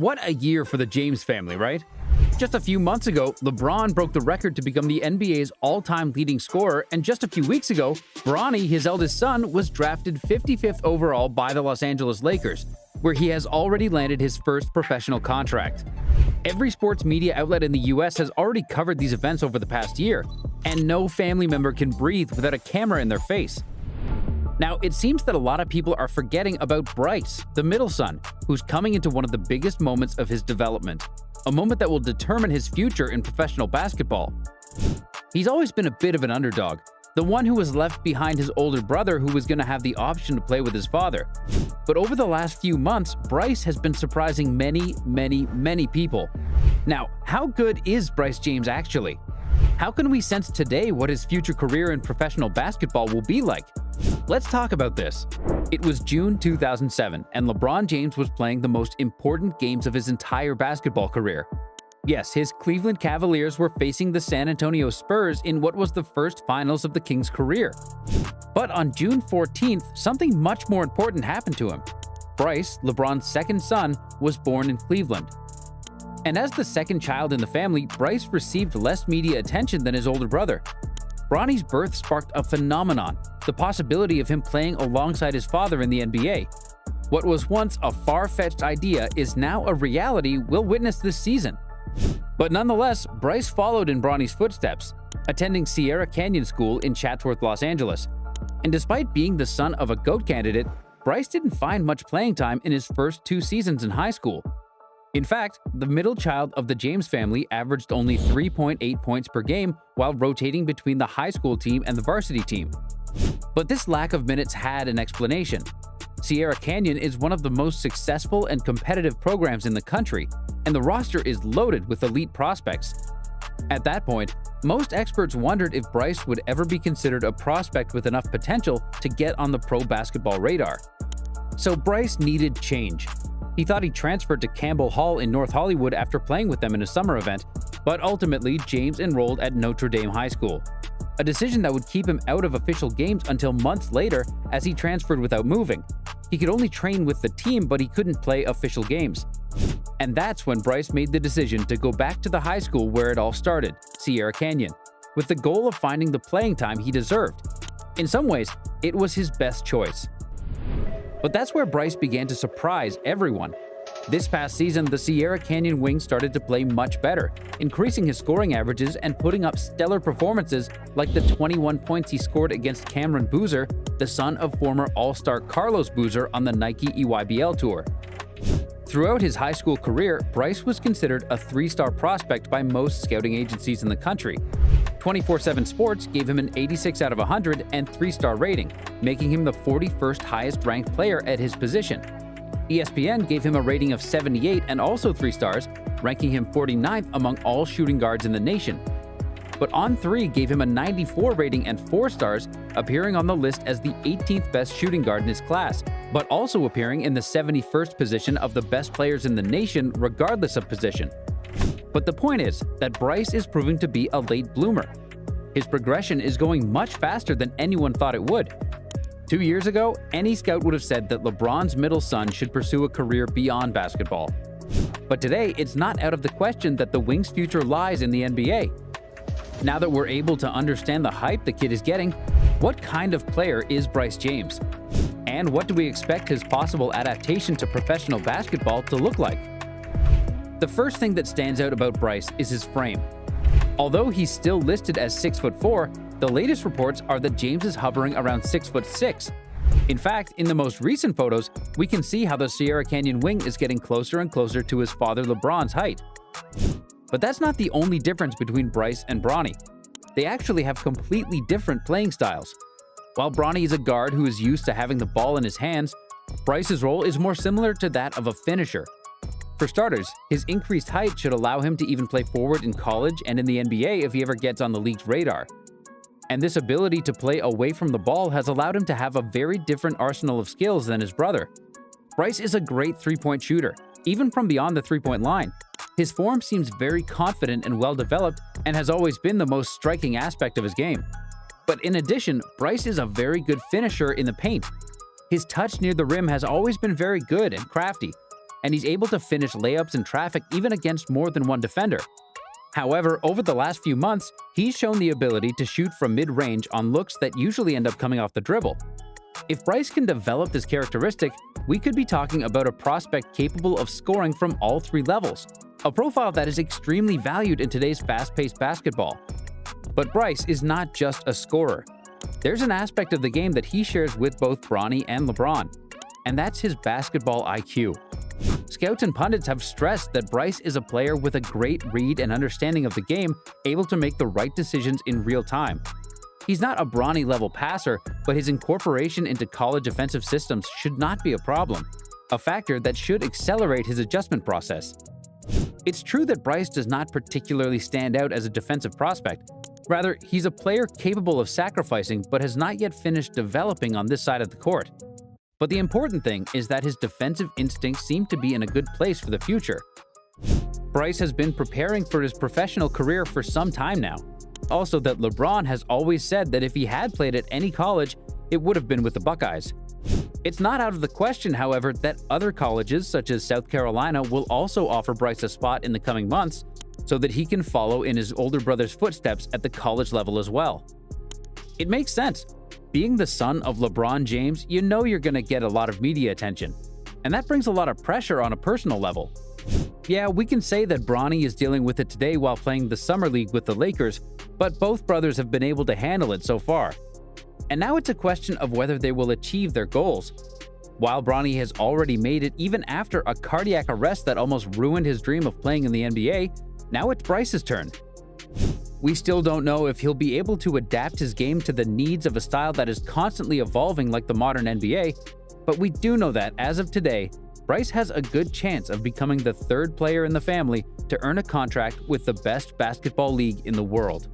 What a year for the James family, right? Just a few months ago, LeBron broke the record to become the NBA's all-time leading scorer, and just a few weeks ago, Bronny, his eldest son, was drafted 55th overall by the Los Angeles Lakers, where he has already landed his first professional contract. Every sports media outlet in the US has already covered these events over the past year, and no family member can breathe without a camera in their face. Now, it seems that a lot of people are forgetting about Bryce, the middle son, who's coming into one of the biggest moments of his development, a moment that will determine his future in professional basketball. He's always been a bit of an underdog, the one who was left behind his older brother who was going to have the option to play with his father. But over the last few months, Bryce has been surprising many people. Now, how good is Bryce James actually? How can we sense today what his future career in professional basketball will be like? Let's talk about this. It was June 2007, and LeBron James was playing the most important games of his entire basketball career. Yes, his Cleveland Cavaliers were facing the San Antonio Spurs in what was the first finals of the Kings' career. But on June 14th, something much more important happened to him. Bryce, LeBron's second son, was born in Cleveland. And as the second child in the family, Bryce received less media attention than his older brother. Bronny's birth sparked a phenomenon, the possibility of him playing alongside his father in the NBA. What was once a far-fetched idea is now a reality we'll witness this season. But nonetheless, Bryce followed in Bronny's footsteps, attending Sierra Canyon School in Chatsworth, Los Angeles. And despite being the son of a GOAT candidate, Bryce didn't find much playing time in his first 2 seasons in high school. In fact, the middle child of the James family averaged only 3.8 points per game while rotating between the high school team and the varsity team. But this lack of minutes had an explanation. Sierra Canyon is one of the most successful and competitive programs in the country, and the roster is loaded with elite prospects. At that point, most experts wondered if Bryce would ever be considered a prospect with enough potential to get on the pro basketball radar. So Bryce needed change. He thought he transferred to Campbell Hall in North Hollywood after playing with them in a summer event, but ultimately James enrolled at Notre Dame High School, a decision that would keep him out of official games until months later as he transferred without moving. He could only train with the team, but he couldn't play official games. And that's when Bryce made the decision to go back to the high school where it all started, Sierra Canyon, with the goal of finding the playing time he deserved. In some ways, it was his best choice. But that's where Bryce began to surprise everyone. This past season, the Sierra Canyon wing started to play much better, increasing his scoring averages and putting up stellar performances like the 21 points he scored against Cameron Boozer, the son of former All-Star Carlos Boozer on the Nike EYBL Tour. Throughout his high school career, Bryce was considered a 3-star prospect by most scouting agencies in the country. 24/7 Sports gave him an 86 out of 100 and 3-star rating, making him the 41st highest-ranked player at his position. ESPN gave him a rating of 78 and also 3 stars, ranking him 49th among all shooting guards in the nation. But On3 gave him a 94 rating and 4 stars, appearing on the list as the 18th best shooting guard in his class, but also appearing in the 71st position of the best players in the nation regardless of position. But the point is that Bryce is proving to be a late bloomer. His progression is going much faster than anyone thought it would. 2 years ago, any scout would have said that LeBron's middle son should pursue a career beyond basketball. But today, it's not out of the question that the wing's future lies in the NBA. Now that we're able to understand the hype the kid is getting, what kind of player is Bryce James? And what do we expect his possible adaptation to professional basketball to look like? The first thing that stands out about Bryce is his frame. Although he's still listed as 6'4", the latest reports are that James is hovering around 6'6". In fact, in the most recent photos, we can see how the Sierra Canyon wing is getting closer and closer to his father LeBron's height. But that's not the only difference between Bryce and Bronny. They actually have completely different playing styles. While Bronny is a guard who is used to having the ball in his hands, Bryce's role is more similar to that of a finisher. For starters, his increased height should allow him to even play forward in college and in the NBA if he ever gets on the league's radar. And this ability to play away from the ball has allowed him to have a very different arsenal of skills than his brother. Bryce is a great 3-point shooter, even from beyond the 3-point line. His form seems very confident and well-developed and has always been the most striking aspect of his game. But in addition, Bryce is a very good finisher in the paint. His touch near the rim has always been very good and crafty. and he's able to finish layups in traffic even against more than one defender. However, over the last few months, he's shown the ability to shoot from mid-range on looks that usually end up coming off the dribble. If Bryce can develop this characteristic, we could be talking about a prospect capable of scoring from all three levels, a profile that is extremely valued in today's fast-paced basketball. But Bryce is not just a scorer. There's an aspect of the game that he shares with both Bronny and LeBron, and that's his basketball IQ. Scouts and pundits have stressed that Bryce is a player with a great read and understanding of the game, able to make the right decisions in real time. He's not a Bronny-level passer, but his incorporation into college offensive systems should not be a problem, a factor that should accelerate his adjustment process. It's true that Bryce does not particularly stand out as a defensive prospect. Rather, he's a player capable of sacrificing but has not yet finished developing on this side of the court. But the important thing is that his defensive instincts seem to be in a good place for the future. Bryce has been preparing for his professional career for some time now. Also, that LeBron has always said that if he had played at any college, it would have been with the Buckeyes. It's not out of the question, however, that other colleges such as South Carolina will also offer Bryce a spot in the coming months so that he can follow in his older brother's footsteps at the college level as well. It makes sense. Being the son of LeBron James, you know you're going to get a lot of media attention, and that brings a lot of pressure on a personal level. Yeah, we can say that Bronny is dealing with it today while playing the Summer League with the Lakers, but both brothers have been able to handle it so far. And now it's a question of whether they will achieve their goals. While Bronny has already made it even after a cardiac arrest that almost ruined his dream of playing in the NBA, now it's Bryce's turn. We still don't know if he'll be able to adapt his game to the needs of a style that is constantly evolving like the modern NBA, but we do know that, as of today, Bryce has a good chance of becoming the third player in the family to earn a contract with the best basketball league in the world.